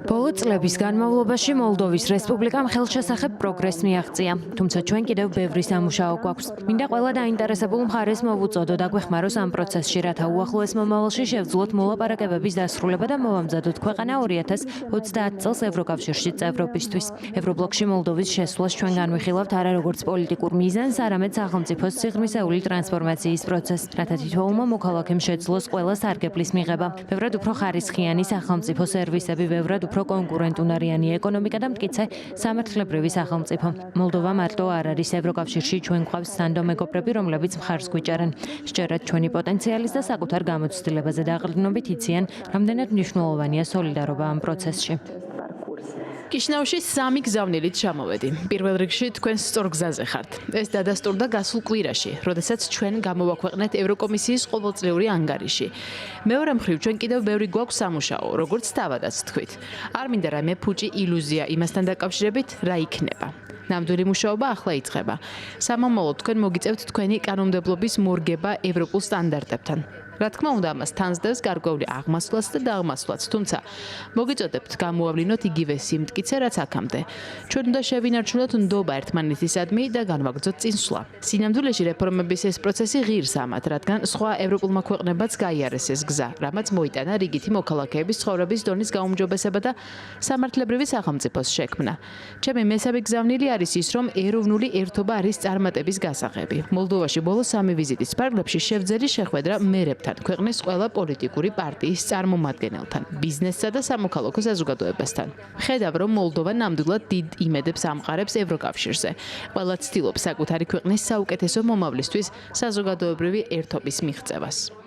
ბოლო წლების განმავლობაში მოლდოვის რესპუბლიკამ ხელშესახებ პროგრესს მიაღწია, თუმცა ჩვენ კიდევ ბევრი სამუშაო გვაქვს. მინდა ყველა დაინტერესებულ მხარეს მოვუწოდო და გვეხმაროს ამ პროცესში, რათა უახლოეს მომავალში შევძლოთ მოლაპარაკებების დასრულება და მოვამზადოთ ქვეყანა 2030 წელს ევროკავშირში წევრობისთვის. ევრობლოკში მოლდოვის შესვლას ჩვენ განვიხილავთ არა როგორც პოლიტიკურ მიზანს, არამედ სახელმწიფოს სიღრმისეული ტრანსფორმაციის პროცესს, რათა თითოეულმა მოქალაქემ შეძლოს ყველა სარგებლის მიღება. ბევრად უფრო ხარისხიანი სახელმწიფო სერვისები, ბევრად უფრო კონკურენტუნარიანი ეკონომიკა და მტკიცე სამართლებრივი სახელმწიფო. მოლდოვა მარტო არ არის ევროკავშირში, ჩვენ გვყავს სანდო მეგობრები, რომლებიც მხარს გვიჭერენ. სჯერათ ჩვენი პოტენციალის და საკუთარ გამოცდილებაზე დაყრდნობით იციან, რამდენად მნიშვნელოვანია სოლიდარობა ამ პროცესში. კიშინაუში 3 გზავნილით ჩამოვედი. პირველ რიგში თქვენ სწორ გზაზე ხართ. ეს დადასტურდა გასულ კვირაში, როდესაც ჩვენ გამოვაქვეყნეთ ევროკომისიის ყოველწლიური ანგარიში. მეორე მხრივ ჩვენ კიდევ ბევრი გვაქვს სამუშაო, როგორც თავადაც თქვით. არ მინდა რაიმე ფუჭი ილუზია იმასთან დაკავშირებით, რა იქნება. ნამდვილი მუშაობა ახლა იწყება. სამომავლოდ თქვენ მოგიწევთ თქვენი კანონმდებლობის მორგება ევროპულ სტანდარტებთან. რა თქმა უნდა, ამას თან ზრდას გარკვეული აღმასვლაც და დაღმასვლაც, თუმცა მოგიწოდებთ გამოავლინოთ იგივე სიმტკიცე, რაც აქამდე. ჩვენ უნდა შევინარჩუნოთ ნდობა ერთმანეთისადმი და განვაგრძოთ წინსვლა. სინამდვილეში რეფორმების ეს პროცესი ღირს ამათ, რადგან სხვა ევროპულმა ქვეყნებაც გაიარეს ეს გზა, რამაც მოიტანა რიგითი მოქალაქეების ცხოვრების დონის გაუმჯობესება და სამართლებრივი სახელმწიფოს შექმნა. ჩემი მესამე გზავნილი არის ის, რომ ეროვნული ერთობა არის წარმატების გასაღები. მოლდოვაში ბოლო 3 ვიზიტის ფარგლებში შევძელი შეხვედრა მერებთან, ქვეყნის ყველა პოლიტიკური პარტიის წარმომადგენელთან, ბიზნესსა და სამოქალაქო საზოგადოებასთან. ხედავ, რომ მოლდოვა ნამდვილად დიდ იმედებს ამყარებს ევროკავშირზე. ყველა ცდილობს საკუთარი ქვეყნის საუკეთესო მომავლისთვის საზოგადოებრივი ერთობის მიღწევას.